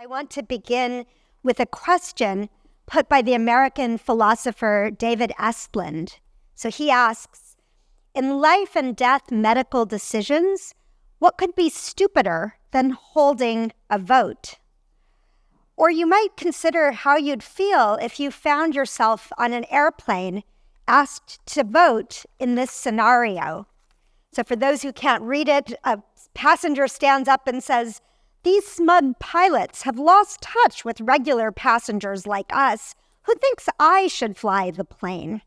want to begin with a question put by the American philosopher David Estlund. So he asks, in life and death medical decisions, what could be stupider than holding a vote? Or you might consider how you'd feel if you found yourself on an airplane asked to vote in this scenario. So for those who can't read it, a passenger stands up and says, "These smug pilots have lost touch with regular passengers like us. Who thinks I should fly the plane?"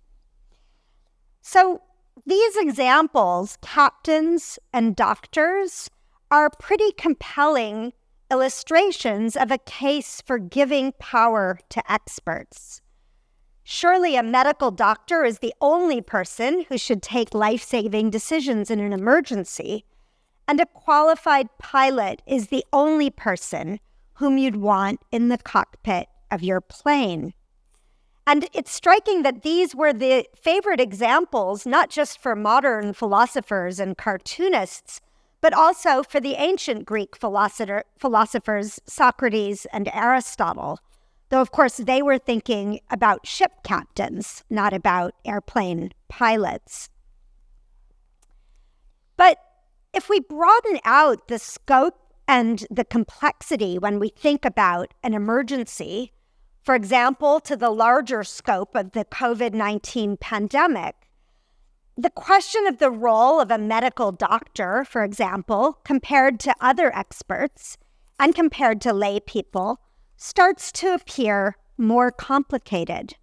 So these examples, captains and doctors, are pretty compelling illustrations of a case for giving power to experts. Surely a medical doctor is the only person who should take life-saving decisions in an emergency, and a qualified pilot is the only person whom you'd want in the cockpit of your plane. And it's striking that these were the favorite examples, not just for modern philosophers and cartoonists, but also for the ancient Greek philosophers Socrates and Aristotle. Though, of course, they were thinking about ship captains, not about airplane pilots. But if we broaden out the scope and the complexity when we think about an emergency, for example, to the larger scope of the COVID-19 pandemic, the question of the role of a medical doctor, for example, compared to other experts and compared to lay people, starts to appear more complicated.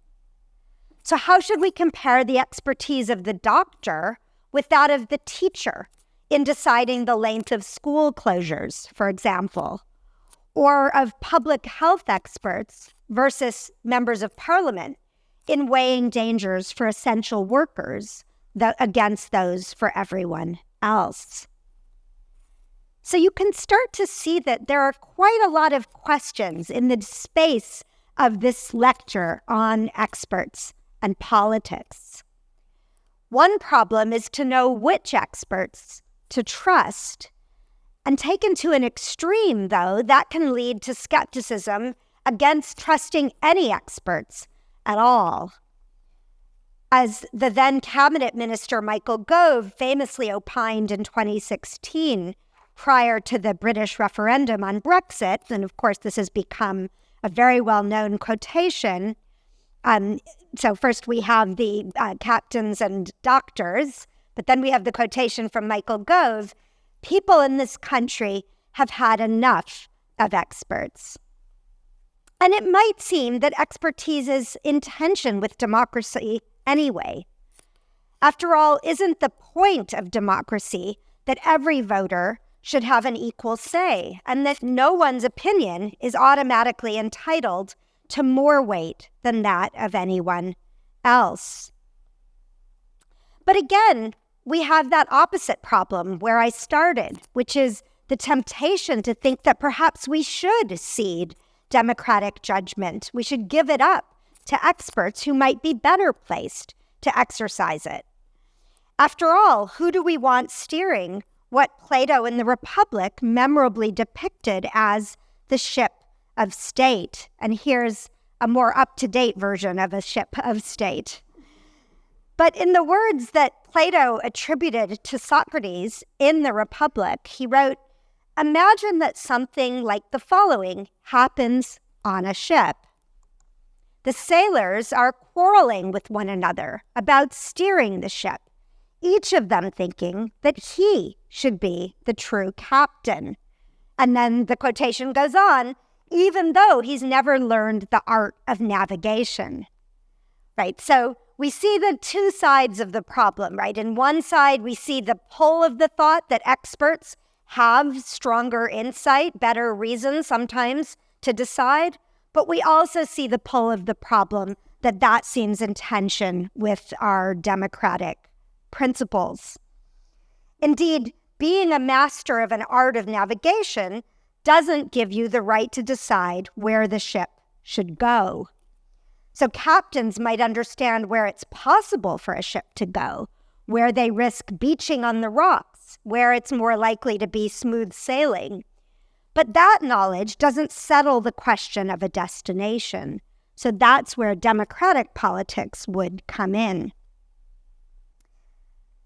So how should we compare the expertise of the doctor with that of the teacher in deciding the length of school closures, for example, or of public health experts versus members of parliament in weighing dangers for essential workers against those for everyone else? So you can start to see that there are quite a lot of questions in the space of this lecture on experts and politics. One problem is to know which experts to trust. And taken to an extreme, though, that can lead to skepticism against trusting any experts at all. As the then cabinet minister Michael Gove famously opined in 2016, prior to the British referendum on Brexit, and of course this has become a very well-known quotation. So first we have the captains and doctors, but then we have the quotation from Michael Gove: people in this country have had enough of experts. And it might seem that expertise is in tension with democracy anyway. After all, isn't the point of democracy that every voter should have an equal say, and that no one's opinion is automatically entitled to more weight than that of anyone else? But again, we have that opposite problem where I started, which is the temptation to think that perhaps we should cede democratic judgment. We should give it up to experts who might be better placed to exercise it. After all, who do we want steering what Plato in the Republic memorably depicted as the ship of state? And here's a more up-to-date version of a ship of state. But in the words that Plato attributed to Socrates in the Republic, he wrote, "Imagine that something like the following happens on a ship. The sailors are quarreling with one another about steering the ship, each of them thinking that he should be the true captain." And then the quotation goes on, even though he's never learned the art of navigation. Right? So we see the two sides of the problem, right? In one side, we see the pull of the thought that experts have stronger insight, better reason sometimes to decide. But we also see the pull of the problem that seems in tension with our democratic principles. Indeed, being a master of an art of navigation doesn't give you the right to decide where the ship should go. So captains might understand where it's possible for a ship to go, where they risk beaching on the rocks, where it's more likely to be smooth sailing. But that knowledge doesn't settle the question of a destination. So that's where democratic politics would come in.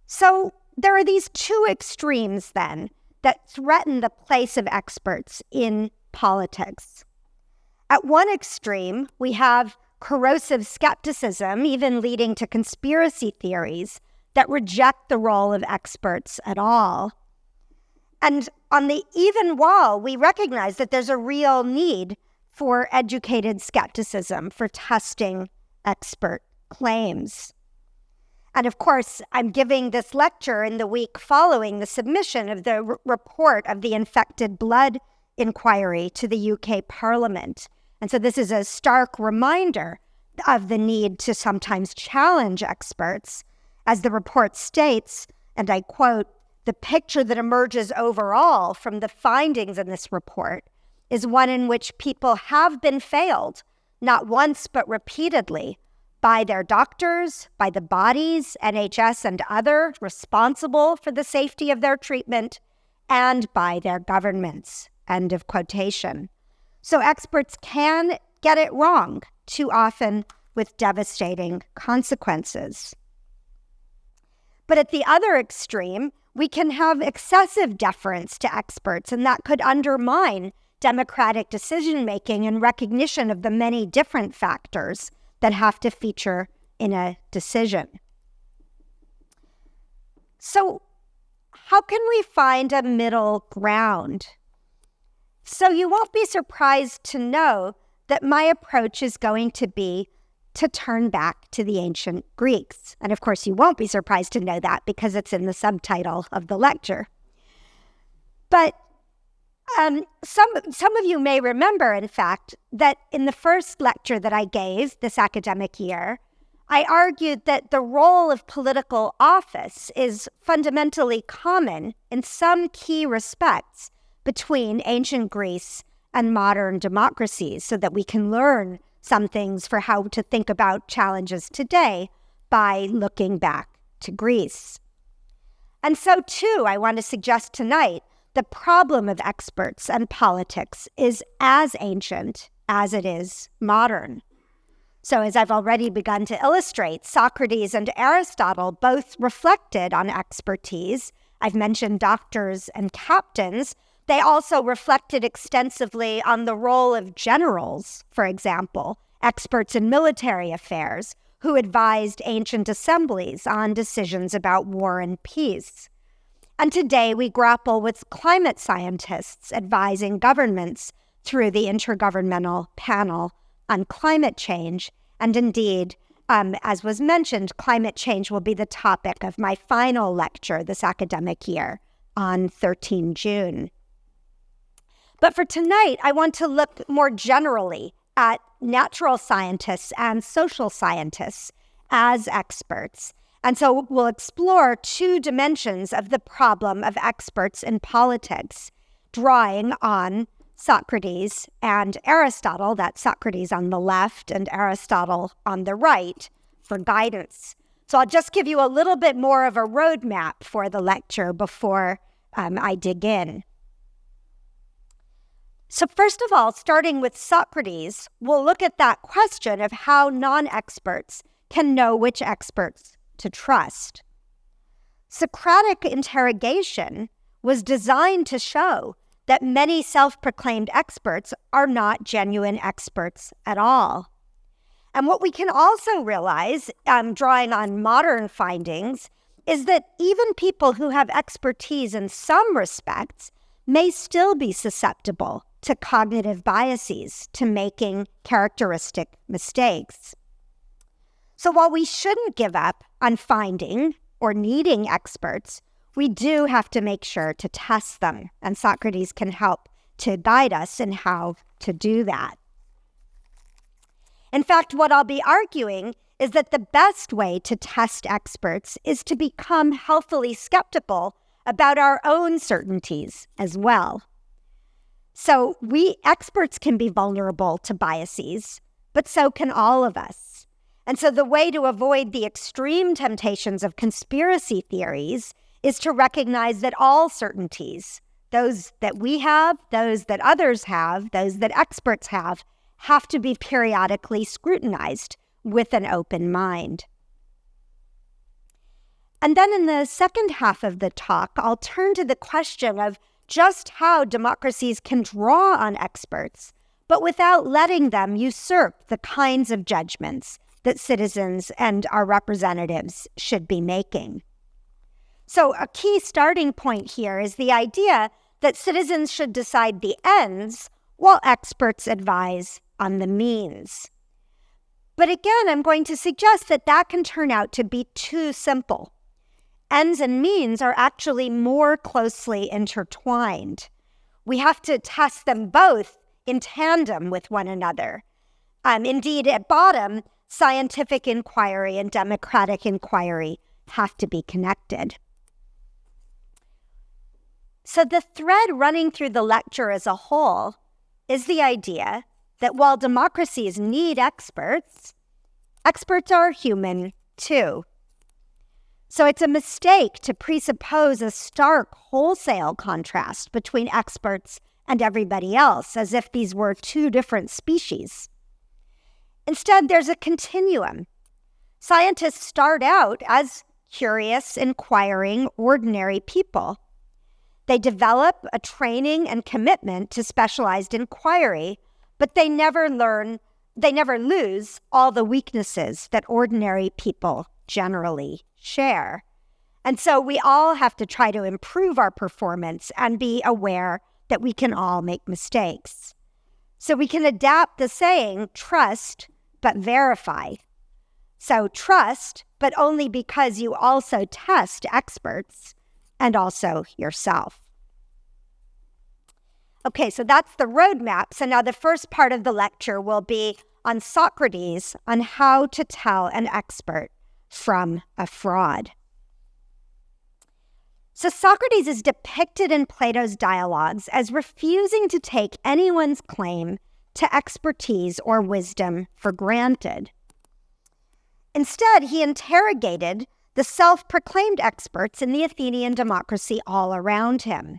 So there are these two extremes then that threaten the place of experts in politics. At one extreme, we have corrosive skepticism, even leading to conspiracy theories that reject the role of experts at all. And on the even wall, we recognize that there's a real need for educated skepticism, for testing expert claims. And of course, I'm giving this lecture in the week following the submission of the report of the infected blood inquiry to the UK Parliament. And so this is a stark reminder of the need to sometimes challenge experts. As the report states, and I quote, "The picture that emerges overall from the findings in this report is one in which people have been failed, not once but repeatedly, by their doctors, by the bodies, NHS and other, responsible for the safety of their treatment, and by their governments." End of quotation. So experts can get it wrong, too often with devastating consequences. But at the other extreme, we can have excessive deference to experts, and that could undermine democratic decision-making and recognition of the many different factors that have to feature in a decision. So how can we find a middle ground? So you won't be surprised to know that my approach is going to be to turn back to the ancient Greeks. And of course, you won't be surprised to know that because it's in the subtitle of the lecture. But some of you may remember, in fact, that in the first lecture that I gave this academic year, I argued that the role of political office is fundamentally common in some key respects between ancient Greece and modern democracies, so that we can learn some things for how to think about challenges today by looking back to Greece. And so, too, I want to suggest tonight the problem of experts and politics is as ancient as it is modern. So, as I've already begun to illustrate, Socrates and Aristotle both reflected on expertise. I've mentioned doctors and captains. They also reflected extensively on the role of generals, for example, experts in military affairs, who advised ancient assemblies on decisions about war and peace. And today we grapple with climate scientists advising governments through the Intergovernmental Panel on Climate Change. And indeed, as was mentioned, climate change will be the topic of my final lecture this academic year on 13 June. But for tonight, I want to look more generally at natural scientists and social scientists as experts. And so we'll explore two dimensions of the problem of experts in politics, drawing on Socrates and Aristotle, that's Socrates on the left and Aristotle on the right, for guidance. So I'll just give you a little bit more of a roadmap for the lecture before I dig in. So first of all, starting with Socrates, we'll look at that question of how non-experts can know which experts to trust. Socratic interrogation was designed to show that many self-proclaimed experts are not genuine experts at all. And what we can also realize, drawing on modern findings, is that even people who have expertise in some respects may still be susceptible to cognitive biases, to making characteristic mistakes. So while we shouldn't give up on finding or needing experts, we do have to make sure to test them, and Socrates can help to guide us in how to do that. In fact, what I'll be arguing is that the best way to test experts is to become healthily skeptical about our own certainties as well. So experts can be vulnerable to biases, but so can all of us. And so the way to avoid the extreme temptations of conspiracy theories is to recognize that all certainties those that we have, those that others have, those that experts have to be periodically scrutinized with an open mind. And then in the second half of the talk, I'll turn to the question of just how democracies can draw on experts, but without letting them usurp the kinds of judgments that citizens and our representatives should be making. So a key starting point here is the idea that citizens should decide the ends while experts advise on the means. But again, I'm going to suggest that that can turn out to be too simple. Ends and means are actually more closely intertwined. We have to test them both in tandem with one another. Indeed, at bottom, scientific inquiry and democratic inquiry have to be connected. So the thread running through the lecture as a whole is the idea that while democracies need experts, experts are human too. So it's a mistake to presuppose a stark wholesale contrast between experts and everybody else, as if these were two different species. Instead, there's a continuum. Scientists start out as curious, inquiring, ordinary people. They develop a training and commitment to specialized inquiry, but they never lose all the weaknesses that ordinary people generally share. And so we all have to try to improve our performance and be aware that we can all make mistakes. So we can adapt the saying, trust, but verify. So trust, but only because you also test experts and also yourself. Okay, so that's the roadmap. So now the first part of the lecture will be on Socrates, on how to tell an expert from a fraud. So Socrates is depicted in Plato's dialogues as refusing to take anyone's claim to expertise or wisdom for granted. Instead, he interrogated the self-proclaimed experts in the Athenian democracy all around him.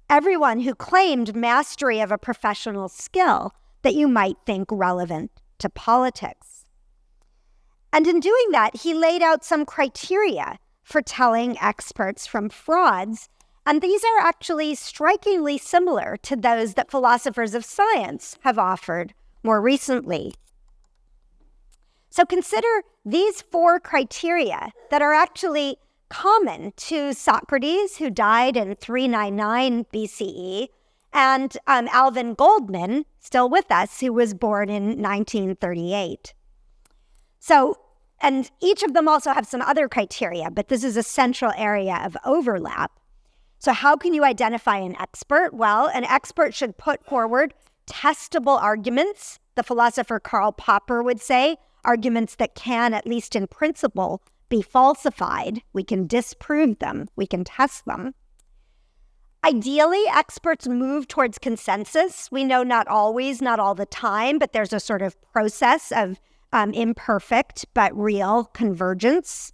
Everyone who claimed mastery of a professional skill that you might think relevant to politics. And in doing that, he laid out some criteria for telling experts from frauds, and these are actually strikingly similar to those that philosophers of science have offered more recently. So consider these 4 criteria that are actually common to Socrates, who died in 399 BCE, and Alvin Goldman, still with us, who was born in 1938. So, and each of them also have some other criteria, but this is a central area of overlap. So how can you identify an expert? Well, an expert should put forward testable arguments. The philosopher Karl Popper would say, arguments that can, at least in principle, be falsified. We can disprove them. We can test them. Ideally, experts move towards consensus. We know not always, not all the time, but there's a sort of process of imperfect but real convergence.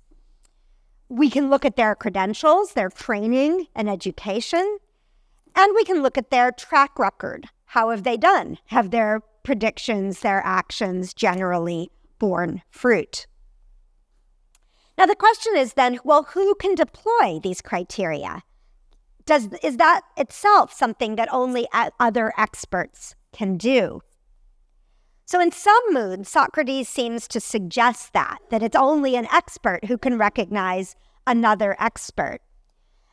We can look at their credentials, their training and education, and we can look at their track record. How have they done? Have their predictions, their actions generally borne fruit? Now the question is then, well, who can deploy these criteria? Is that itself something that only other experts can do? So in some moods, Socrates seems to suggest that it's only an expert who can recognize another expert.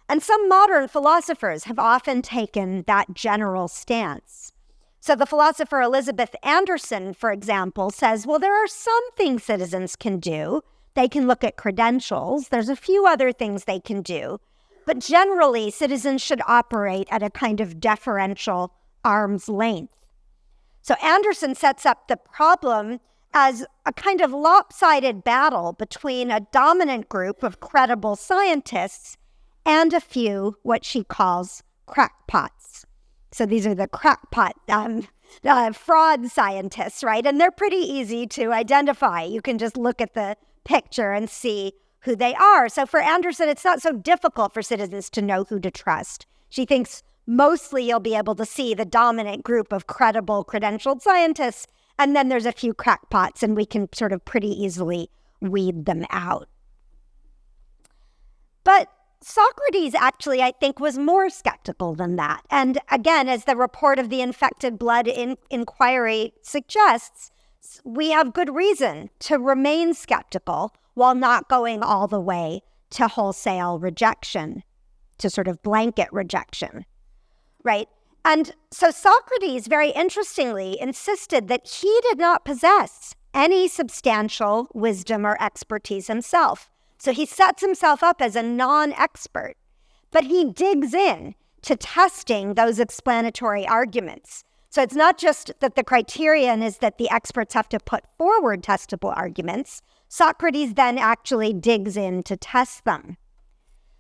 And some modern philosophers have often taken that general stance. So the philosopher Elizabeth Anderson, for example, says, well, there are some things citizens can do. They can look at credentials. There's a few other things they can do. But generally, citizens should operate at a kind of deferential arm's length. So Anderson sets up the problem as a kind of lopsided battle between a dominant group of credible scientists and a few, what she calls, crackpots. So these are the crackpot fraud scientists, right? And they're pretty easy to identify. You can just look at the picture and see who they are. So for Anderson, it's not so difficult for citizens to know who to trust. She thinks mostly you'll be able to see the dominant group of credible, credentialed scientists, and then there's a few crackpots, and we can sort of pretty easily weed them out. But Socrates actually, I think, was more skeptical than that. And again, as the report of the infected blood inquiry suggests, we have good reason to remain skeptical while not going all the way to wholesale rejection, to sort of blanket rejection, right? And so Socrates, very interestingly, insisted that he did not possess any substantial wisdom or expertise himself. So he sets himself up as a non-expert, but he digs in to testing those explanatory arguments. So it's not just that the criterion is that the experts have to put forward testable arguments. Socrates then actually digs in to test them.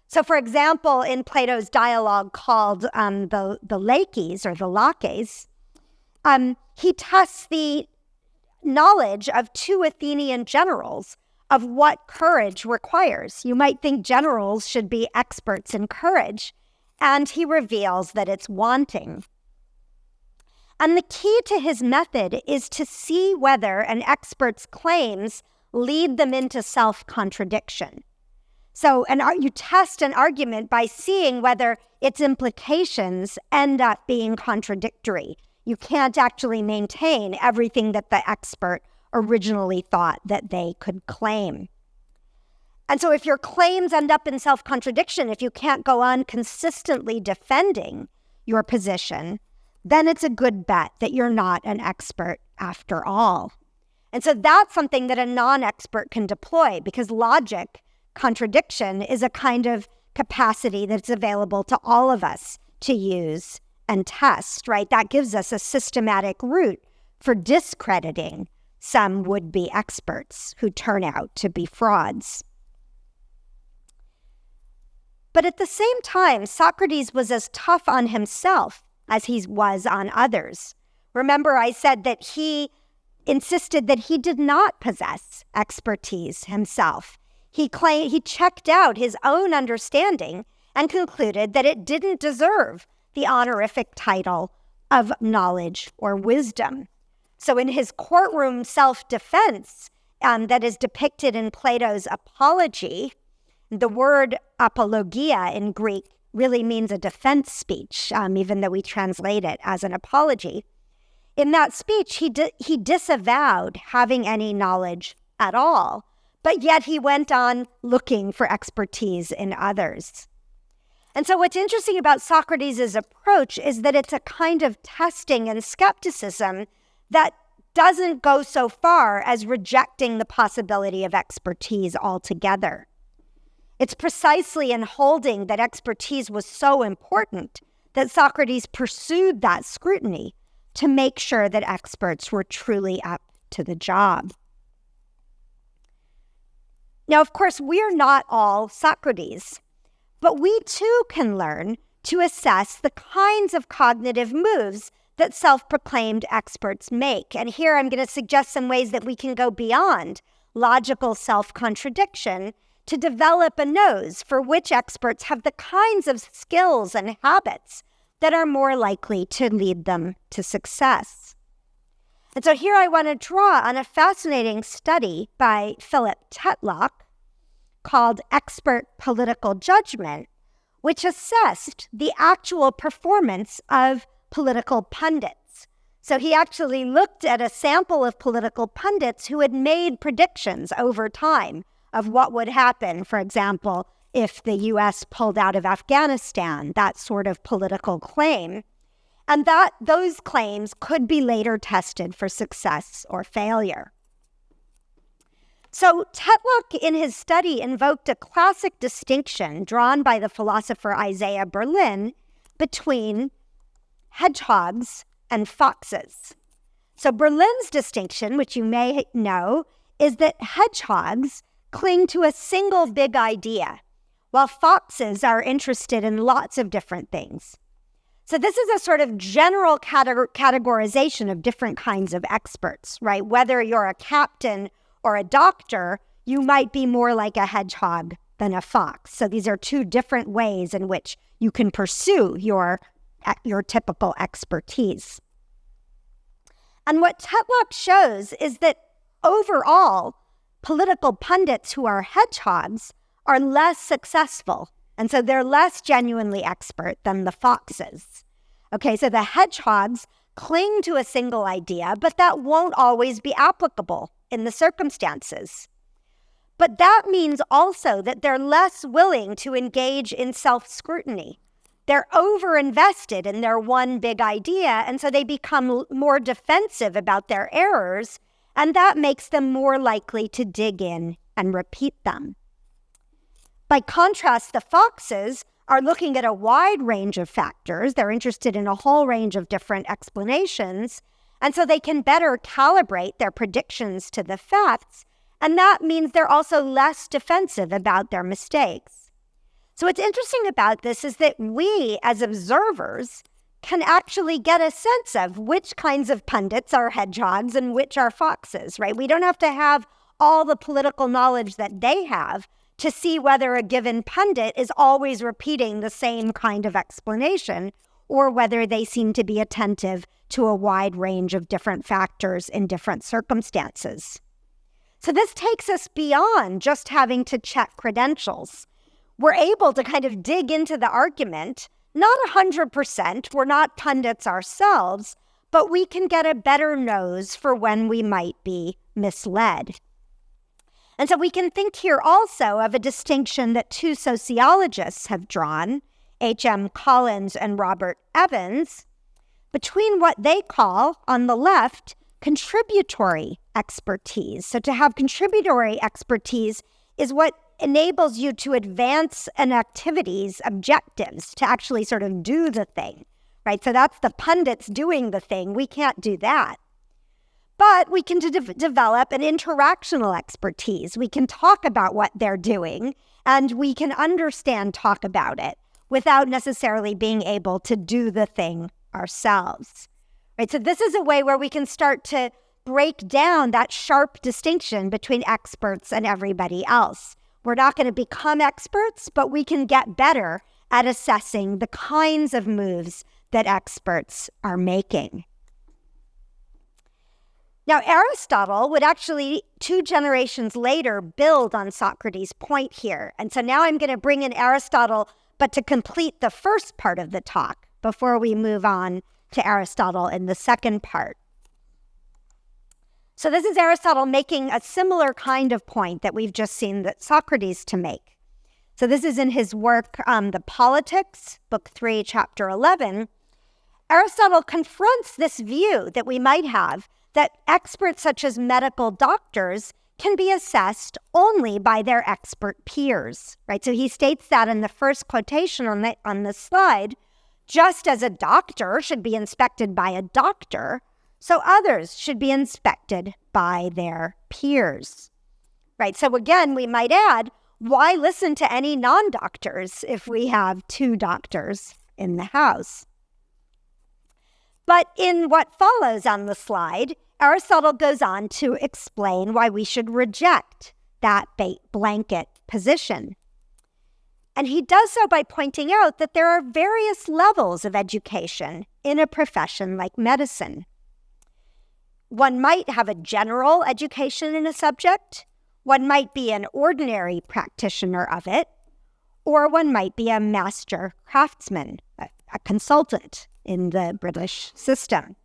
So for example, in Plato's dialogue called the Laches or the Laches, he tests the knowledge of two Athenian generals of what courage requires. You might think generals should be experts in courage, and he reveals that it's wanting. And the key to his method is to see whether an expert's claims lead them into self-contradiction. So you test an argument by seeing whether its implications end up being contradictory. You can't actually maintain everything that the expert originally thought that they could claim. And so if your claims end up in self-contradiction, if you can't go on consistently defending your position, then it's a good bet that you're not an expert after all. And so that's something that a non-expert can deploy, because logic, contradiction, is a kind of capacity that's available to all of us to use and test, right? That gives us a systematic route for discrediting some would-be experts who turn out to be frauds. But at the same time, Socrates was as tough on himself as he was on others. Remember, I said that he insisted that he did not possess expertise himself. He checked out his own understanding and concluded that it didn't deserve the honorific title of knowledge or wisdom. So in his courtroom self-defense that is depicted in Plato's Apology, the word apologia in Greek really means a defense speech, even though we translate it as an apology. In that speech, he disavowed having any knowledge at all, but yet he went on looking for expertise in others. And so what's interesting about Socrates' approach is that it's a kind of testing and skepticism that doesn't go so far as rejecting the possibility of expertise altogether. It's precisely in holding that expertise was so important that Socrates pursued that scrutiny to make sure that experts were truly up to the job. Now, of course, we're not all Socrates, but we too can learn to assess the kinds of cognitive moves that self-proclaimed experts make. And here I'm going to suggest some ways that we can go beyond logical self-contradiction to develop a nose for which experts have the kinds of skills and habits that are more likely to lead them to success. And so here I want to draw on a fascinating study by Philip Tetlock called Expert Political Judgement, which assessed the actual performance of political pundits. So he actually looked at a sample of political pundits who had made predictions over time of what would happen, for example, if the U.S. pulled out of Afghanistan, that sort of political claim, and that those claims could be later tested for success or failure. So Tetlock in his study invoked a classic distinction drawn by the philosopher Isaiah Berlin between hedgehogs and foxes. So Berlin's distinction, which you may know, is that hedgehogs cling to a single big idea, while foxes are interested in lots of different things. So this is a sort of general categorization of different kinds of experts, right? Whether you're a captain or a doctor, you might be more like a hedgehog than a fox. So these are two different ways in which you can pursue your your typical expertise. And what Tetlock shows is that overall, political pundits who are hedgehogs are less successful. And so they're less genuinely expert than the foxes. Okay, so the hedgehogs cling to a single idea, but that won't always be applicable in the circumstances. But that means also that they're less willing to engage in self-scrutiny. They're over-invested in their one big idea, and so they become more defensive about their errors, and that makes them more likely to dig in and repeat them. By contrast, the foxes are looking at a wide range of factors. They're interested in a whole range of different explanations, and so they can better calibrate their predictions to the facts, and that means they're also less defensive about their mistakes. So what's interesting about this is that we, as observers, can actually get a sense of which kinds of pundits are hedgehogs and which are foxes, right? We don't have to have all the political knowledge that they have to see whether a given pundit is always repeating the same kind of explanation or whether they seem to be attentive to a wide range of different factors in different circumstances. So this takes us beyond just having to check credentials. We're able to kind of dig into the argument, not 100%, we're not pundits ourselves, but we can get a better nose for when we might be misled. And so we can think here also of a distinction that two sociologists have drawn, H.M. Collins and Robert Evans, between what they call, on the left, contributory expertise. So to have contributory expertise is what enables you to advance an activity's objectives, to actually sort of do the thing, right? So that's the pundits doing the thing. We can't do that. But we can develop an interactional expertise. We can talk about what they're doing, and we can talk about it without necessarily being able to do the thing ourselves, right? So this is a way where we can start to break down that sharp distinction between experts and everybody else. We're not going to become experts, but we can get better at assessing the kinds of moves that experts are making. Now, Aristotle would actually, 2 generations later, build on Socrates' point here. And so now I'm going to bring in Aristotle, but to complete the first part of the talk before we move on to Aristotle in the second part. So this is Aristotle making a similar kind of point that we've just seen that Socrates to make. So this is in his work, The Politics, Book 3, Chapter 11. Aristotle confronts this view that we might have that experts such as medical doctors can be assessed only by their expert peers, right? So he states that in the first quotation on the slide, just as a doctor should be inspected by a doctor, so others should be inspected by their peers, right? So again, we might add, why listen to any non-doctors if we have 2 doctors in the house? But in what follows on the slide, Aristotle goes on to explain why we should reject that blanket position. And he does so by pointing out that there are various levels of education in a profession like medicine. One might have a general education in a subject, one might be an ordinary practitioner of it, or one might be a master craftsman, a consultant in the British system.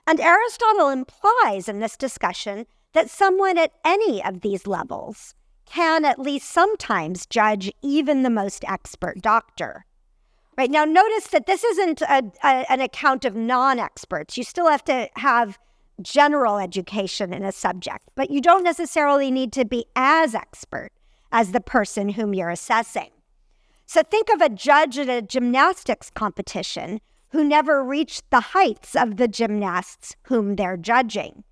And Aristotle implies in this discussion that someone at any of these levels can at least sometimes judge even the most expert doctor. Right, now notice that this isn't an account of non-experts. You still have to have general education in a subject, but you don't necessarily need to be as expert as the person whom you're assessing. So think of a judge at a gymnastics competition who never reached the heights of the gymnasts whom they're judging,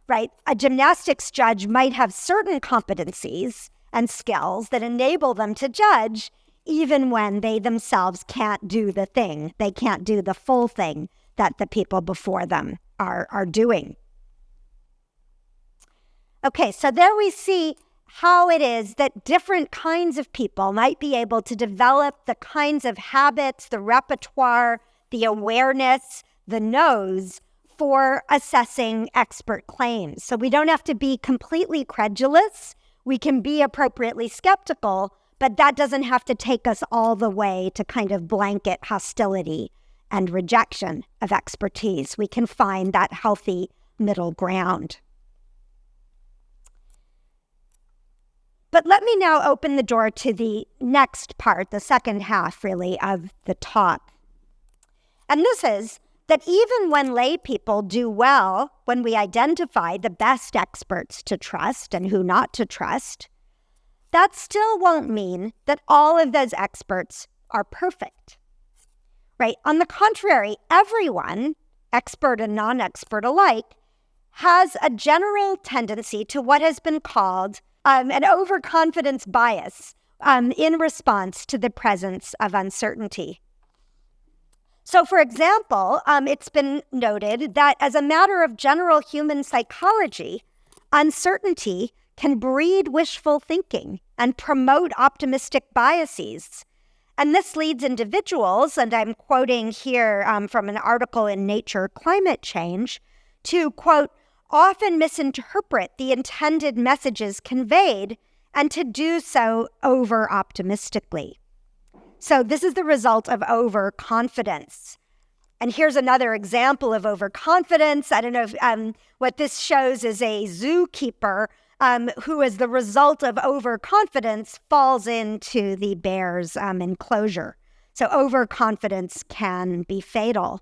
right? A gymnastics judge might have certain competencies and skills that enable them to judge even when they themselves can't do the thing. They can't do the full thing that the people before them are doing. Okay, so there we see how it is that different kinds of people might be able to develop the kinds of habits, the repertoire, the awareness, the nose for assessing expert claims. So we don't have to be completely credulous. We can be appropriately skeptical, but that doesn't have to take us all the way to kind of blanket hostility and rejection of expertise. We can find that healthy middle ground. But let me now open the door to the next part, the second half, really, of the talk. And this is that even when lay people do well, when we identify the best experts to trust and who not to trust, that still won't mean that all of those experts are perfect, right? On the contrary, everyone, expert and non-expert alike, has a general tendency to what has been called an overconfidence bias in response to the presence of uncertainty. So, for example, it's been noted that as a matter of general human psychology, uncertainty can breed wishful thinking and promote optimistic biases. And this leads individuals, and I'm quoting here from an article in Nature Climate Change, to, quote, often misinterpret the intended messages conveyed and to do so over-optimistically. So this is the result of overconfidence. And here's another example of overconfidence. I don't know if, what this shows is a zookeeper who, as the result of overconfidence, falls into the bear's enclosure. So overconfidence can be fatal.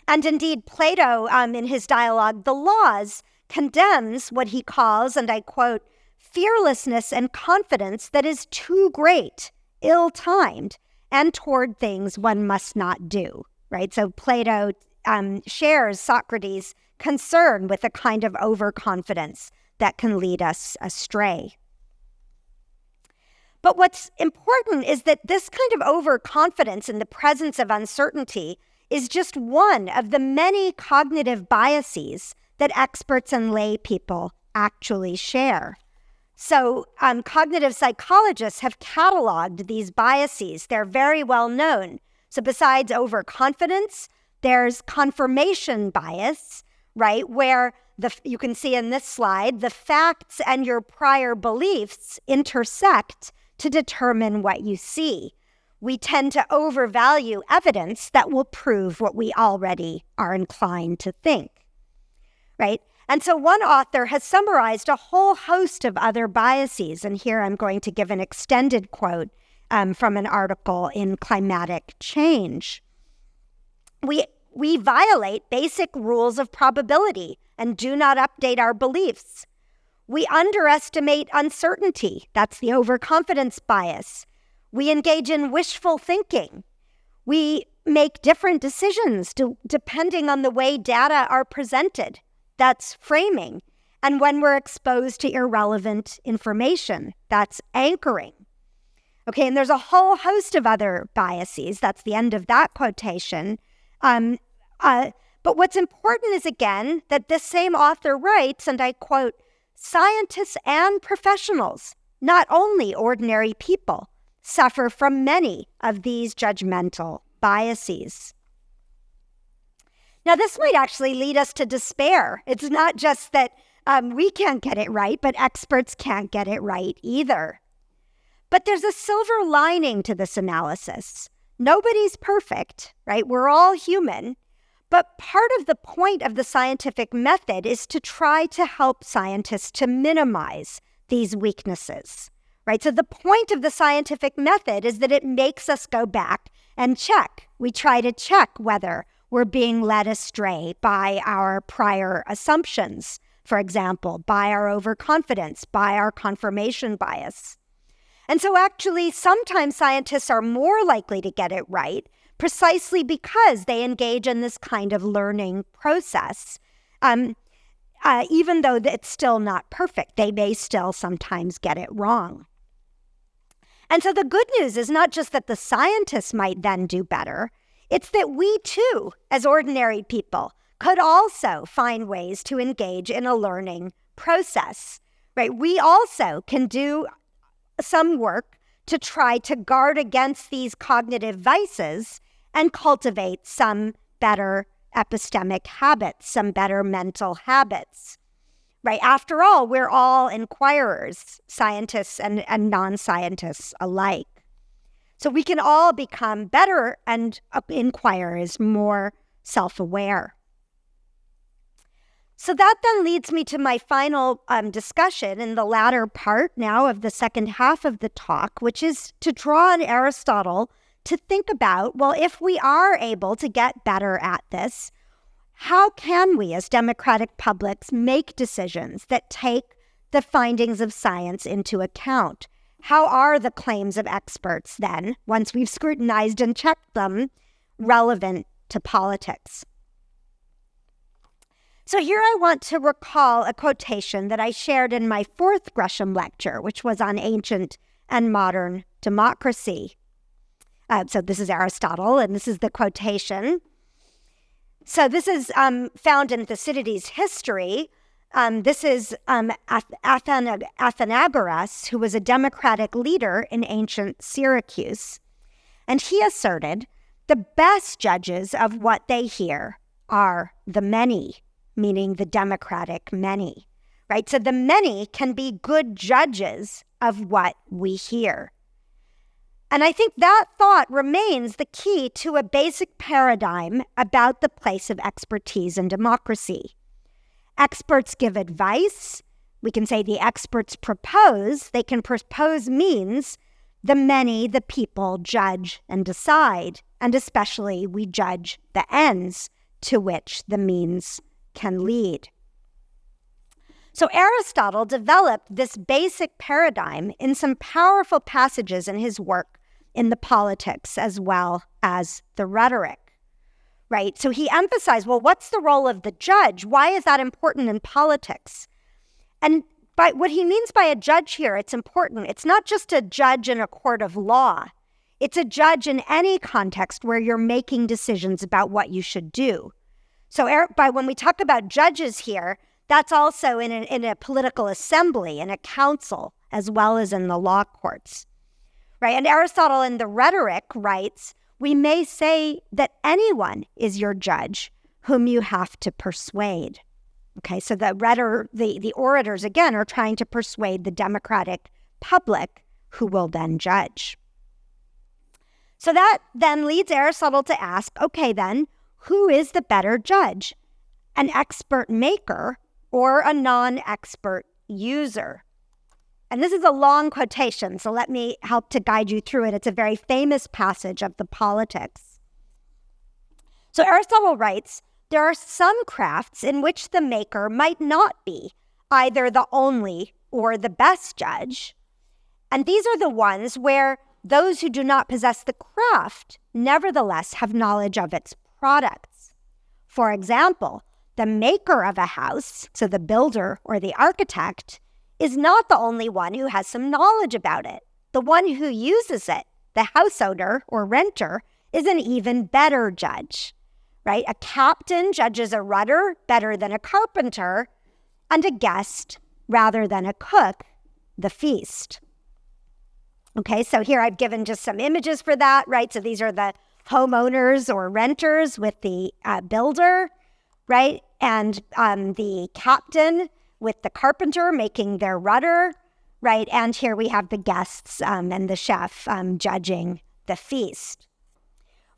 And indeed, Plato, in his dialogue, The Laws, condemns what he calls, and I quote, fearlessness and confidence that is too great, ill-timed, and toward things one must not do, right? So Plato shares Socrates' concern with a kind of overconfidence that can lead us astray. But what's important is that this kind of overconfidence in the presence of uncertainty is just one of the many cognitive biases that experts and lay people actually share. So cognitive psychologists have cataloged these biases. They're very well known. So besides overconfidence, there's confirmation bias, right? Where you can see in this slide, the facts and your prior beliefs intersect to determine what you see. We tend to overvalue evidence that will prove what we already are inclined to think, right? And so one author has summarized a whole host of other biases. And here I'm going to give an extended quote from an article in Climatic Change. We violate basic rules of probability and do not update our beliefs. We underestimate uncertainty. That's the overconfidence bias. We engage in wishful thinking. We make different decisions depending on the way data are presented. That's framing. And when we're exposed to irrelevant information, that's anchoring. Okay, and there's a whole host of other biases. That's the end of that quotation. But what's important is, again, that this same author writes, and I quote, scientists and professionals, not only ordinary people, suffer from many of these judgmental biases. Now, this might actually lead us to despair. It's not just that we can't get it right, but experts can't get it right either. But there's a silver lining to this analysis. Nobody's perfect, right? We're all human. But part of the point of the scientific method is to try to help scientists to minimize these weaknesses, right? So the point of the scientific method is that it makes us go back and check. We try to check whether we're being led astray by our prior assumptions, for example, by our overconfidence, by our confirmation bias. And so actually, sometimes scientists are more likely to get it right precisely because they engage in this kind of learning process. Even though it's still not perfect, they may still sometimes get it wrong. And so the good news is not just that the scientists might then do better, it's that we too, as ordinary people, could also find ways to engage in a learning process, right? We also can do some work to try to guard against these cognitive vices and cultivate some better epistemic habits, some better mental habits, right? After all, we're all inquirers, scientists and non-scientists alike. So we can all become better and inquirers, more self-aware. So that then leads me to my final discussion in the latter part now of the second half of the talk, which is to draw on Aristotle to think about, well, if we are able to get better at this, how can we as democratic publics make decisions that take the findings of science into account? How are the claims of experts then, once we've scrutinized and checked them, relevant to politics? So here I want to recall a quotation that I shared in my fourth Gresham lecture, which was on ancient and modern democracy. So this is Aristotle, and this is the quotation. So this is found in Thucydides' History. This is Athenagoras, who was a democratic leader in ancient Syracuse. And he asserted, the best judges of what they hear are the many, meaning the democratic many, right? So the many can be good judges of what we hear. And I think that thought remains the key to a basic paradigm about the place of expertise in democracy. Experts give advice. We can say the experts propose. They can propose means. The many, the people, judge and decide. And especially we judge the ends to which the means can lead. So Aristotle developed this basic paradigm in some powerful passages in his work in the Politics as well as the Rhetoric, right? So he emphasized, well, what's the role of the judge? Why is that important in politics? And by what he means by a judge here, it's important. It's not just a judge in a court of law. It's a judge in any context where you're making decisions about what you should do. So when we talk about judges here, that's also in a political assembly, in a council, as well as in the law courts, right? And Aristotle in the Rhetoric writes, we may say that anyone is your judge whom you have to persuade. Okay, so the orators, again, are trying to persuade the democratic public who will then judge. So that then leads Aristotle to ask, okay then, who is the better judge? An expert maker or a non-expert user? And this is a long quotation, so let me help to guide you through it. It's a very famous passage of the Politics. So Aristotle writes, there are some crafts in which the maker might not be either the only or the best judge. And these are the ones where those who do not possess the craft nevertheless have knowledge of its products. For example, the maker of a house, so the builder or the architect, is not the only one who has some knowledge about it. The one who uses it, the house owner or renter, is an even better judge, right? A captain judges a rudder better than a carpenter, and a guest rather than a cook, the feast. Okay, so here I've given just some images for that, right? So these are the homeowners or renters with the builder, right? And the captain with the carpenter making their rudder, right? And here we have the guests and the chef judging the feast,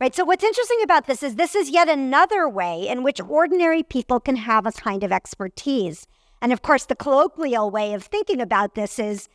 right? So what's interesting about this is yet another way in which ordinary people can have a kind of expertise. And of course, the colloquial way of thinking about this is,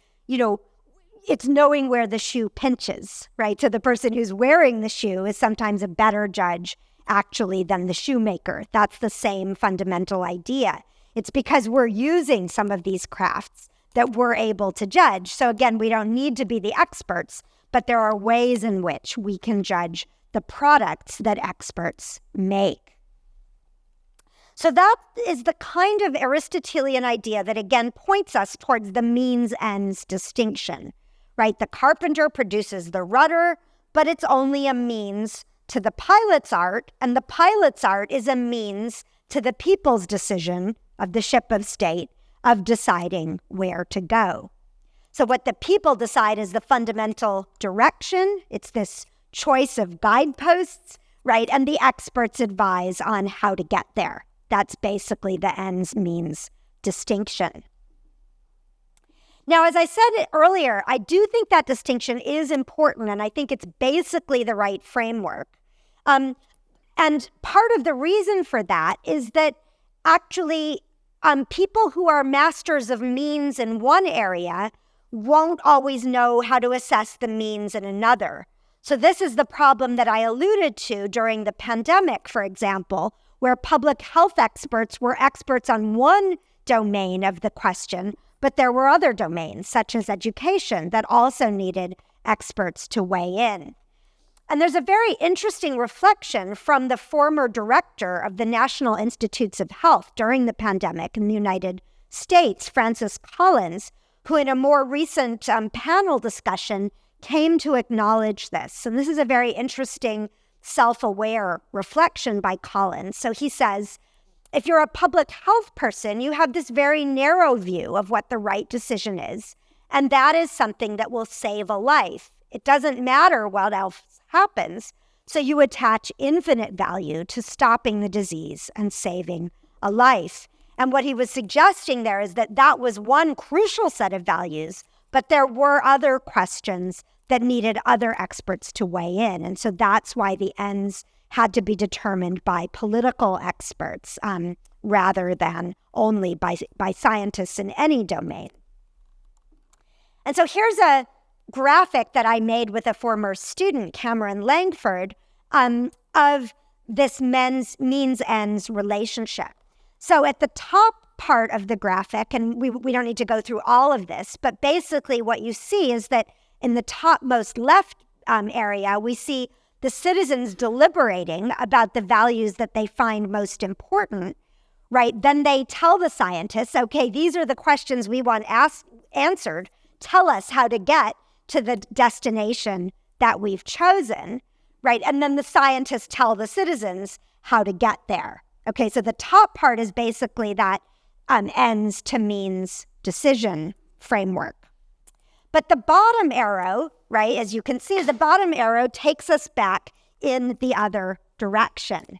it's knowing where the shoe pinches, right? So the person who's wearing the shoe is sometimes a better judge actually than the shoemaker. That's the same fundamental idea. It's because we're using some of these crafts that we're able to judge. So again, we don't need to be the experts, but there are ways in which we can judge the products that experts make. So that is the kind of Aristotelian idea that again points us towards the means-ends distinction, right? The carpenter produces the rudder, but it's only a means to the pilot's art, and the pilot's art is a means to the people's decision of the ship of state of deciding where to go. So what the people decide is the fundamental direction. It's this choice of guideposts, right? And the experts advise on how to get there. That's basically the ends means distinction. Now, as I said earlier, I do think that distinction is important, and I think it's basically the right framework. And part of the reason for that is that actually people who are masters of means in one area won't always know how to assess the means in another. So this is the problem that I alluded to during the pandemic, for example, where public health experts were experts on one domain of the question, but there were other domains, such as education, that also needed experts to weigh in. And there's a very interesting reflection from the former director of the National Institutes of Health during the pandemic in the United States, Francis Collins, who in a more recent panel discussion came to acknowledge this. And this is a very interesting self-aware reflection by Collins. So he says, if you're a public health person, you have this very narrow view of what the right decision is, and that is something that will save a life. It doesn't matter what else happens, so you attach infinite value to stopping the disease and saving a life. And what he was suggesting there is that that was one crucial set of values, but there were other questions that needed other experts to weigh in. And so that's why the ends had to be determined by political experts rather than only by scientists in any domain. And so here's a graphic that I made with a former student, Cameron Langford, of this means-ends relationship. So at the top part of the graphic, and we don't need to go through all of this, but basically what you see is that in the topmost left area, we see the citizens deliberating about the values that they find most important, right? Then they tell the scientists, okay, these are the questions we want answered. Tell us how to get to the destination that we've chosen, right? And then the scientists tell the citizens how to get there. Okay, so the top part is basically that ends to means decision framework. But the bottom arrow, right, as you can see, the bottom arrow takes us back in the other direction.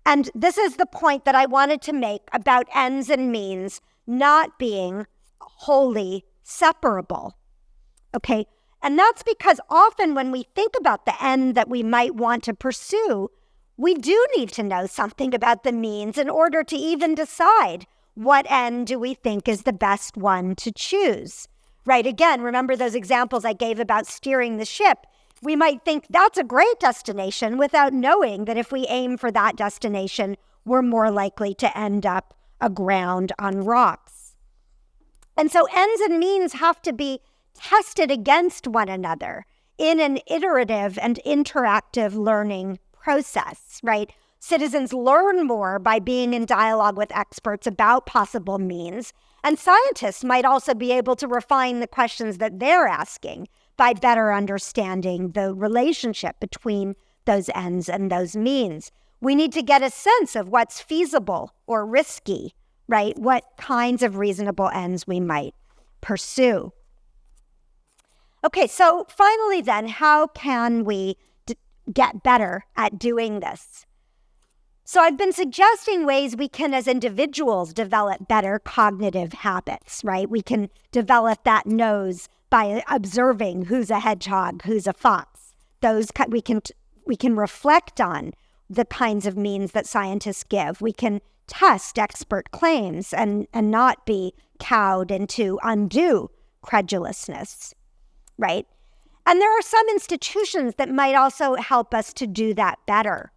And this is the point that I wanted to make about ends and means not being wholly separable. Okay, and that's because often when we think about the end that we might want to pursue, we do need to know something about the means in order to even decide what end do we think is the best one to choose. Right, again, remember those examples I gave about steering the ship. We might think that's a great destination without knowing that if we aim for that destination, we're more likely to end up aground on rocks. And so ends and means have to be tested against one another in an iterative and interactive learning process, right? Citizens learn more by being in dialogue with experts about possible means, and scientists might also be able to refine the questions that they're asking by better understanding the relationship between those ends and those means. We need to get a sense of what's feasible or risky, right? What kinds of reasonable ends we might pursue. Okay, so finally then, how can we get better at doing this? So I've been suggesting ways we can, as individuals, develop better cognitive habits, right? We can develop that nose by observing who's a hedgehog, who's a fox. We can reflect on the kinds of means that scientists give. We can test expert claims and not be cowed into undue credulousness, right? And there are some institutions that might also help us to do that better.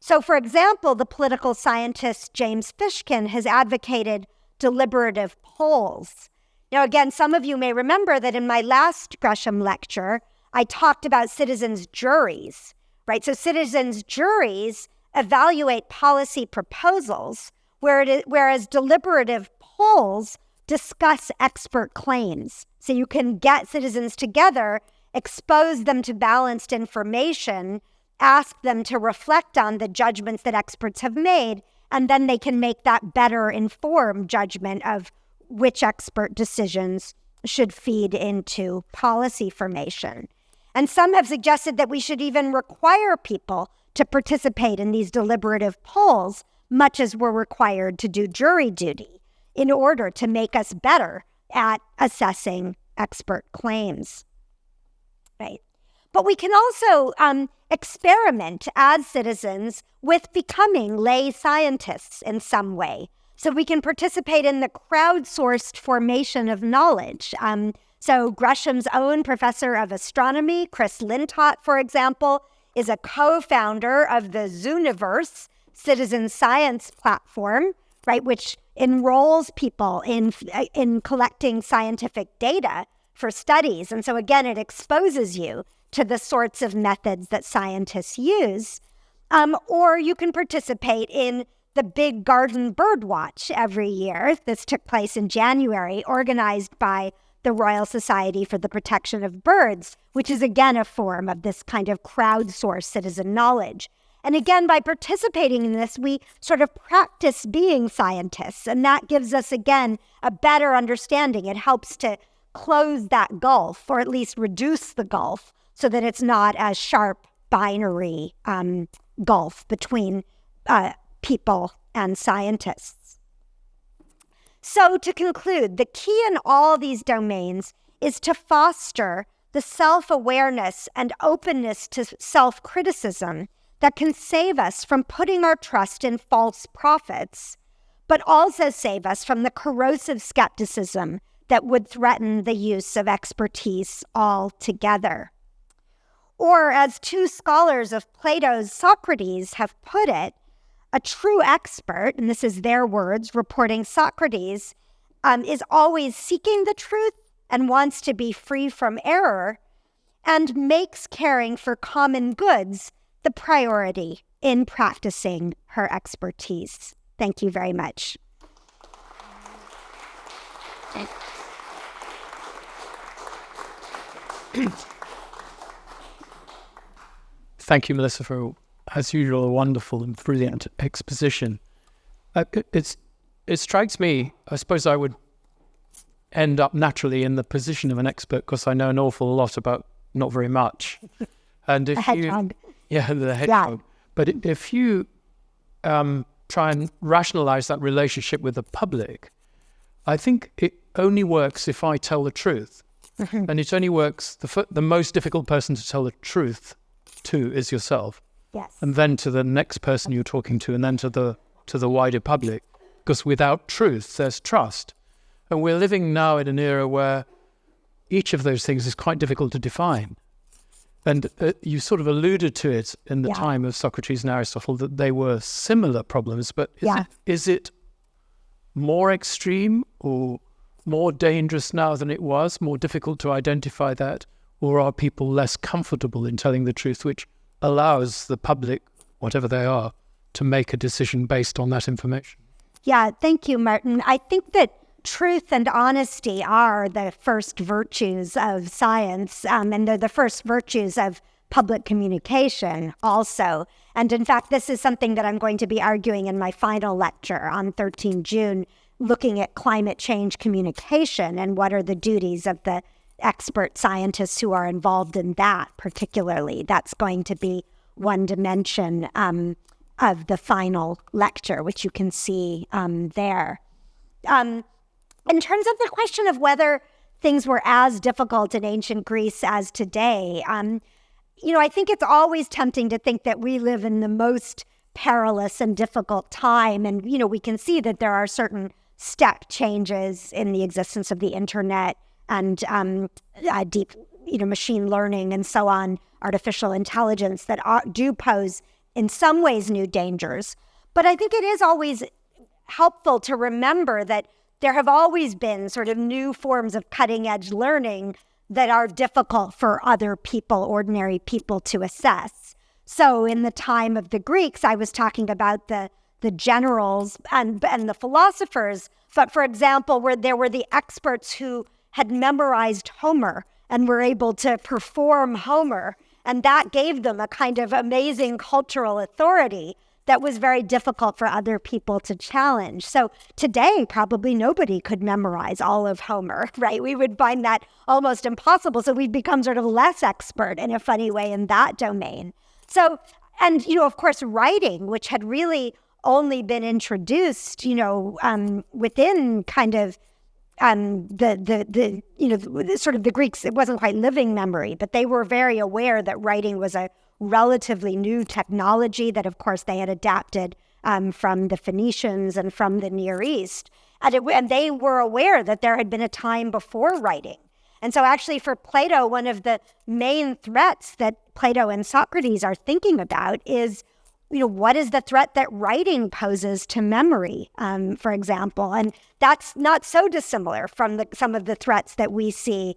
So, for example, the political scientist James Fishkin has advocated deliberative polls. Now, again, some of you may remember that in my last Gresham lecture, I talked about citizens' juries, right? So citizens' juries evaluate policy proposals, whereas deliberative polls discuss expert claims. So you can get citizens together, expose them to balanced information, ask them to reflect on the judgments that experts have made, and then they can make that better informed judgment of which expert decisions should feed into policy formation. And some have suggested that we should even require people to participate in these deliberative polls, much as we're required to do jury duty, in order to make us better at assessing expert claims. Right. But we can also experiment as citizens with becoming lay scientists in some way. So we can participate in the crowdsourced formation of knowledge. So Gresham's own professor of astronomy, Chris Lintott, for example, is a co-founder of the Zooniverse citizen science platform, right, which enrolls people in collecting scientific data for studies. And so again, it exposes you to the sorts of methods that scientists use. Or you can participate in the Big Garden Bird Watch every year. This took place in January, organized by the Royal Society for the Protection of Birds, which is again a form of this kind of crowdsourced citizen knowledge. And again, by participating in this, we sort of practice being scientists, and that gives us, again, a better understanding. It helps to close that gulf, or at least reduce the gulf, so that it's not a sharp binary gulf between people and scientists. So to conclude, the key in all these domains is to foster the self-awareness and openness to self-criticism that can save us from putting our trust in false prophets, but also save us from the corrosive skepticism that would threaten the use of expertise altogether. Or, as two scholars of Plato's Socrates have put it, a true expert, and this is their words, reporting Socrates, is always seeking the truth and wants to be free from error, and makes caring for common goods the priority in practicing her expertise. Thank you very much. Thank you, Melissa, for, as usual, a wonderful and brilliant exposition. It strikes me, I suppose I would end up naturally in the position of an expert because I know an awful lot about not very much. And if a hedgehog. The hedgehog. Yeah. But if you try and rationalize that relationship with the public, I think it only works if I tell the truth. Mm-hmm. And it only works, the most difficult person to tell the truth to is yourself. Yes. And then to the next person you're talking to, and then to the wider public. Because without truth, there's trust. And we're living now in an era where each of those things is quite difficult to define. And you sort of alluded to it in the time of Socrates and Aristotle, that they were similar problems, but is it more extreme or more dangerous now than it was, more difficult to identify that? Or are people less comfortable in telling the truth, which allows the public, whatever they are, to make a decision based on that information? Yeah, thank you, Martin. I think that truth and honesty are the first virtues of science, and they're the first virtues of public communication also. And in fact, this is something that I'm going to be arguing in my final lecture on 13 June, looking at climate change communication and what are the duties of the expert scientists who are involved in that particularly. That's going to be one dimension of the final lecture, which you can see there. In terms of the question of whether things were as difficult in ancient Greece as today, I think it's always tempting to think that we live in the most perilous and difficult time. And, we can see that there are certain step changes in the existence of the internet and deep, machine learning and so on, artificial intelligence that do pose in some ways new dangers. But I think it is always helpful to remember that there have always been sort of new forms of cutting edge learning that are difficult for other people, ordinary people, to assess. So in the time of the Greeks, I was talking about the generals and the philosophers, but for example, where there were the experts who had memorized Homer and were able to perform Homer, and that gave them a kind of amazing cultural authority that was very difficult for other people to challenge. So today, probably nobody could memorize all of Homer, right? We would find that almost impossible. So we've become sort of less expert in a funny way in that domain. So, and, of course, writing, which had really only been introduced, within kind of sort of the Greeks, it wasn't quite living memory, but they were very aware that writing was a relatively new technology that, of course, they had adapted from the Phoenicians and from the Near East. And they were aware that there had been a time before writing. And so actually for Plato, one of the main threats that Plato and Socrates are thinking about is, what is the threat that writing poses to memory, for example? And that's not so dissimilar from some of the threats that we see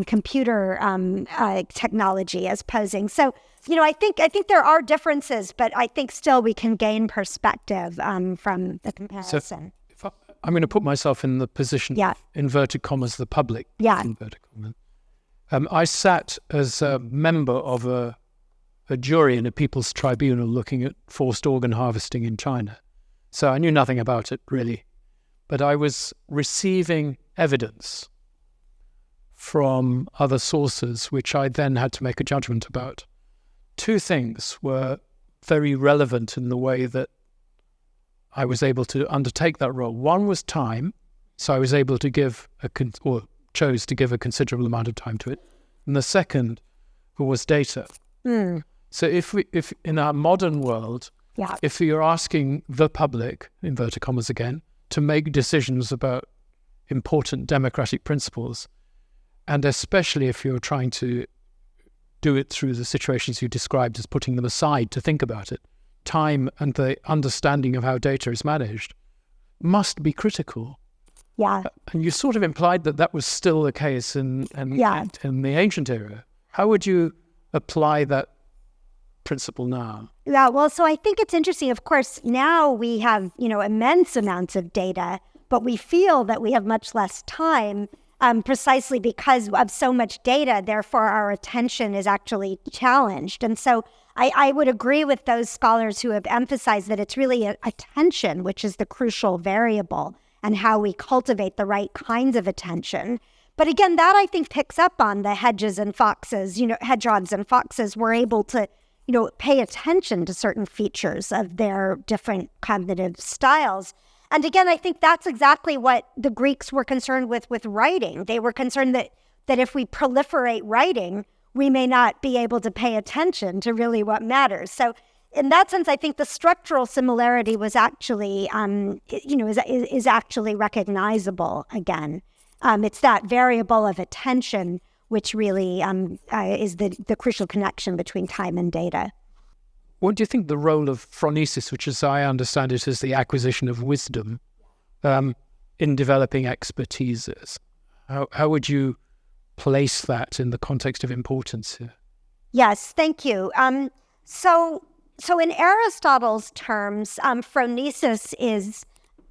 computer technology as posing. So, I think there are differences, but I think still we can gain perspective from the comparison. So I'm going to put myself in the position, inverted commas, the public. Yeah. Inverted commas. I sat as a member of a jury in a people's tribunal looking at forced organ harvesting in China. So I knew nothing about it, really. But I was receiving evidence from other sources, which I then had to make a judgment about. Two things were very relevant in the way that I was able to undertake that role. One was time, so I was able to chose to give a considerable amount of time to it. And the second was data. So if in our modern world, if you're asking the public, inverted commas again, to make decisions about important democratic principles, and especially if you're trying to do it through the situations you described as putting them aside to think about it, time and the understanding of how data is managed must be critical. Yeah. And you sort of implied that was still the case in the ancient era. How would you apply that principle now? Yeah, well, so I think it's interesting. Of course, now we have, immense amounts of data, but we feel that we have much less time precisely because of so much data. Therefore, our attention is actually challenged. And so I would agree with those scholars who have emphasized that it's really attention, which is the crucial variable, and how we cultivate the right kinds of attention. But again, that I think picks up on the hedgehogs and foxes were able to, pay attention to certain features of their different cognitive styles. And again, I think that's exactly what the Greeks were concerned with writing. They were concerned that if we proliferate writing, we may not be able to pay attention to really what matters. So in that sense, I think the structural similarity was actually, is actually recognizable again. It's that variable of attention which really is the crucial connection between time and data. What do you think the role of phronesis, which as I understand it is the acquisition of wisdom, in developing expertise is? How would you place that in the context of importance here? Yes, thank you. So in Aristotle's terms, phronesis is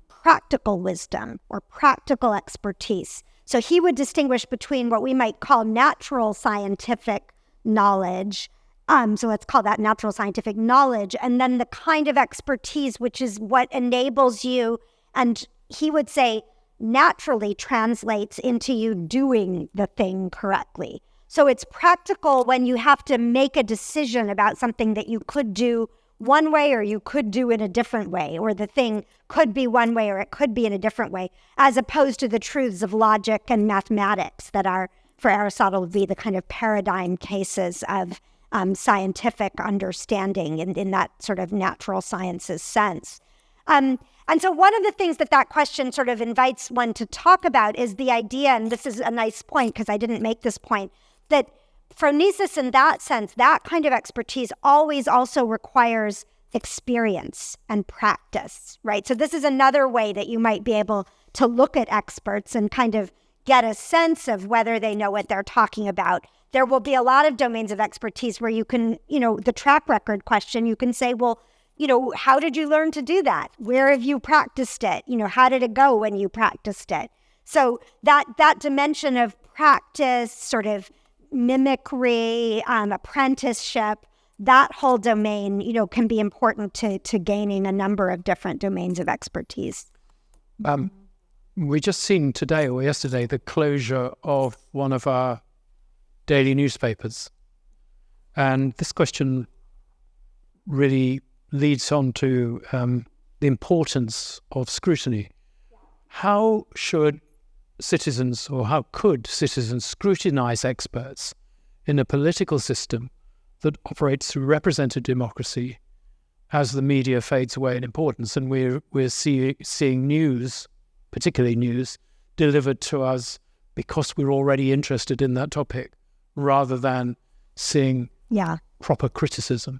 practical wisdom or practical expertise. So he would distinguish between what we might call natural scientific knowledge. So let's call that natural scientific knowledge. And then the kind of expertise, which is what enables you, and he would say naturally translates into you doing the thing correctly. So it's practical when you have to make a decision about something that you could do one way or you could do in a different way, or the thing could be one way or it could be in a different way, as opposed to the truths of logic and mathematics that are, for Aristotle, would be the kind of paradigm cases of scientific understanding in that sort of natural sciences sense. And so one of the things that question sort of invites one to talk about is the idea, and this is a nice point because I didn't make this point, that phronesis in that sense, that kind of expertise always also requires experience and practice, right? So this is another way that you might be able to look at experts and kind of get a sense of whether they know what they're talking about. There will be a lot of domains of expertise where you can, the track record question, you can say, well, how did you learn to do that? Where have you practiced it? How did it go when you practiced it? So that dimension of practice, sort of mimicry, apprenticeship, that whole domain, can be important to gaining a number of different domains of expertise. We just seen today or yesterday the closure of one of our daily newspapers. And this question really leads on to the importance of scrutiny. How should citizens, or how could citizens scrutinize experts in a political system that operates through representative democracy as the media fades away in importance? And we're seeing news, particularly news, delivered to us because we're already interested in that topic, rather than seeing proper criticism.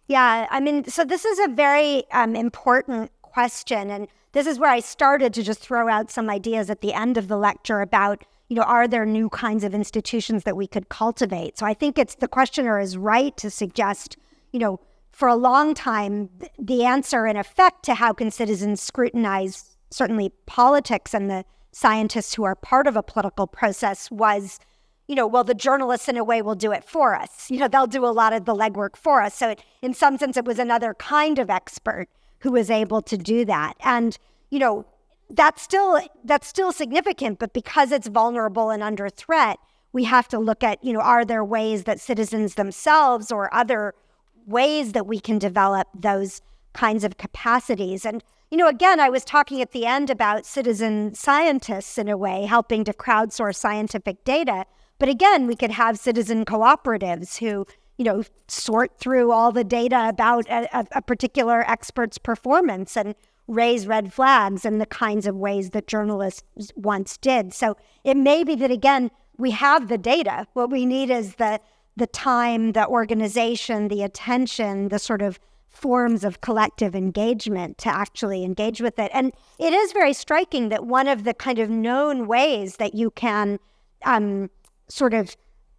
Yeah, I mean, so this is a very important question. And this is where I started to just throw out some ideas at the end of the lecture about, are there new kinds of institutions that we could cultivate? So I think the questioner is right to suggest, for a long time, the answer in effect to how can citizens scrutinize certainly politics and the scientists who are part of a political process was, well, the journalists in a way will do it for us. They'll do a lot of the legwork for us. So in some sense, it was another kind of expert who was able to do that. And, that's still significant, but because it's vulnerable and under threat, we have to look at, are there ways that citizens themselves or other ways that we can develop those kinds of capacities? And, again, I was talking at the end about citizen scientists in a way, helping to crowdsource scientific data. But again, we could have citizen cooperatives who, sort through all the data about a particular expert's performance and raise red flags in the kinds of ways that journalists once did. So it may be that, again, we have the data. What we need is the time, the organization, the attention, the sort of forms of collective engagement to actually engage with it. And it is very striking that one of the kind of known ways that you can sort of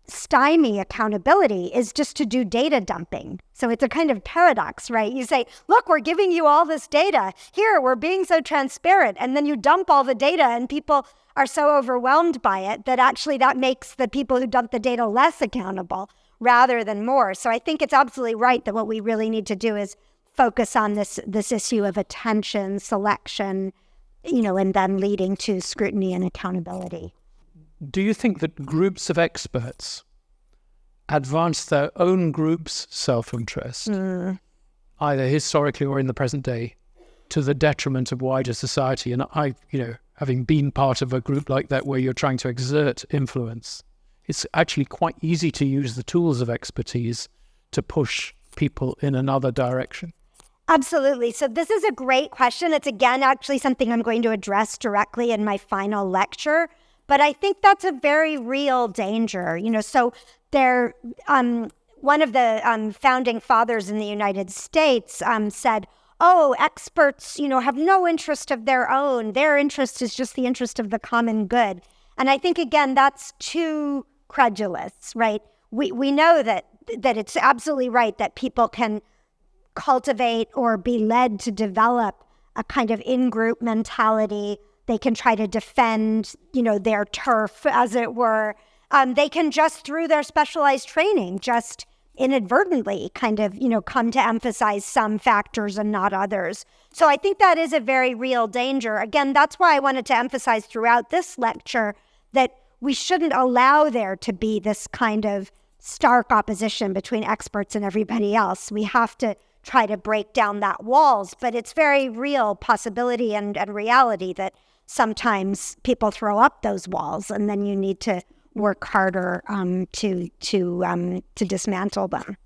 stymie accountability is just to do data dumping. So it's a kind of paradox, right? You say, look, we're giving you all this data. Here, we're being so transparent. And then you dump all the data and people are so overwhelmed by it that actually that makes the people who dump the data less accountable rather than more. So I think it's absolutely right that what we really need to do is focus on this issue of attention, selection, and then leading to scrutiny and accountability. Do you think that groups of experts advance their own group's self-interest, either historically or in the present day, to the detriment of wider society? And having been part of a group like that where you're trying to exert influence, it's actually quite easy to use the tools of expertise to push people in another direction. Absolutely. So this is a great question. It's, again, actually something I'm going to address directly in my final lecture. But I think that's a very real danger. So there, one of the founding fathers in the United States said, experts, have no interest of their own. Their interest is just the interest of the common good. And I think, again, that's too credulous, right? We know that it's absolutely right that people can cultivate or be led to develop a kind of in-group mentality. They can try to defend, their turf, as it were. They can just, through their specialized training, just inadvertently kind of, come to emphasize some factors and not others. So I think that is a very real danger. Again, that's why I wanted to emphasize throughout this lecture that we shouldn't allow there to be this kind of stark opposition between experts and everybody else. We have to try to break down that walls, but it's very real possibility and reality that sometimes people throw up those walls, and then you need to work harder to dismantle them.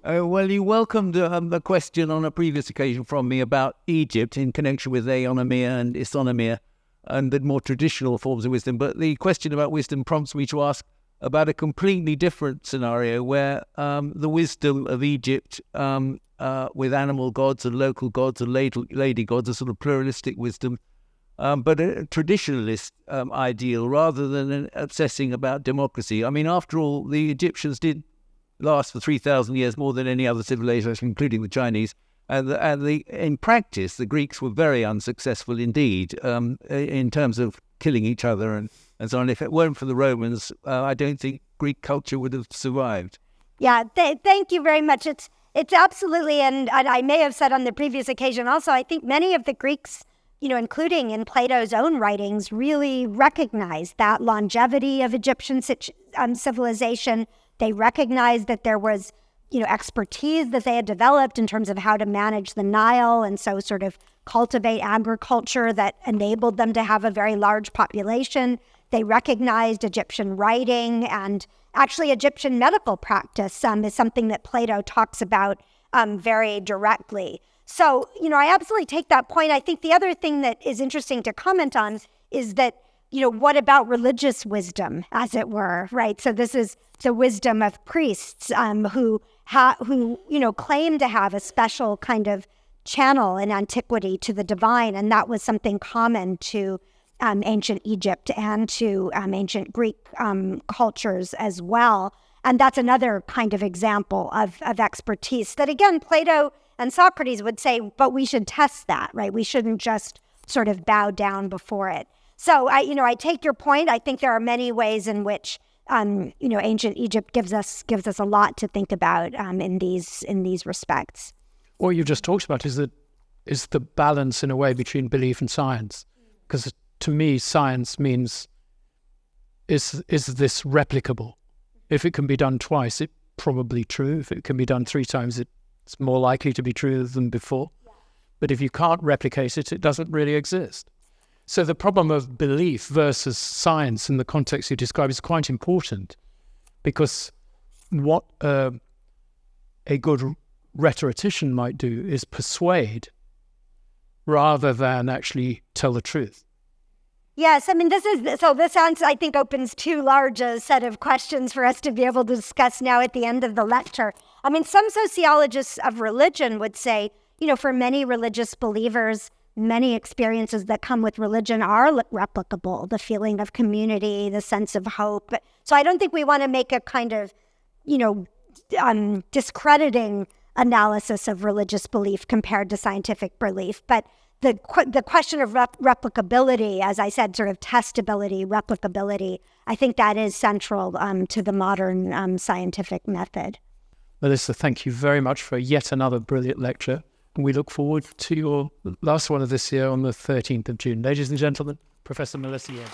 Well, you welcomed a question on a previous occasion from me about Egypt in connection with aonomia and isonomia and the more traditional forms of wisdom. But the question about wisdom prompts me to ask about a completely different scenario where the wisdom of Egypt with animal gods and local gods and lady gods, a sort of pluralistic wisdom, but a traditionalist ideal rather than an obsessing about democracy. I mean, after all, the Egyptians did last for 3,000 years, more than any other civilization, including the Chinese. And in practice, the Greeks were very unsuccessful indeed in terms of killing each other and so on. If it weren't for the Romans, I don't think Greek culture would have survived. Yeah, thank you very much. It's absolutely, and I may have said on the previous occasion also, I think many of the Greeks, including in Plato's own writings, really recognized that longevity of Egyptian civilization. They recognized that there was, expertise that they had developed in terms of how to manage the Nile, and so sort of cultivate agriculture that enabled them to have a very large population. They recognized Egyptian writing, and actually Egyptian medical practice is something that Plato talks about very directly. So, I absolutely take that point. I think the other thing that is interesting to comment on is that, what about religious wisdom, as it were, right? So this is the wisdom of priests who claim to have a special kind of channel in antiquity to the divine, and that was something common to ancient Egypt and to ancient Greek cultures as well. And that's another kind of example of expertise that, again, Plato and Socrates would say, but we should test that, right? We shouldn't just sort of bow down before it. So I take your point. I think there are many ways in which ancient Egypt gives us a lot to think about in these respects. What you've just talked about is the balance in a way between belief and science, because to me science means is this replicable? If it can be done twice, it's probably true. If it can be done 3 times, it's more likely to be true than before. Yeah. But if you can't replicate it, it doesn't really exist. So the problem of belief versus science in the context you describe is quite important, because what a good rhetorician might do is persuade rather than actually tell the truth. Yes, this answer, I think, opens too large a set of questions for us to be able to discuss now at the end of the lecture. Some sociologists of religion would say, for many religious believers, many experiences that come with religion are replicable, the feeling of community, the sense of hope. So I don't think we want to make a kind of, discrediting analysis of religious belief compared to scientific belief. But the question of replicability, as I said, sort of testability, replicability, I think that is central to the modern scientific method. Melissa, thank you very much for yet another brilliant lecture. And we look forward to your last one of this year on the 13th of June. Ladies and gentlemen, Professor Melissa Yen.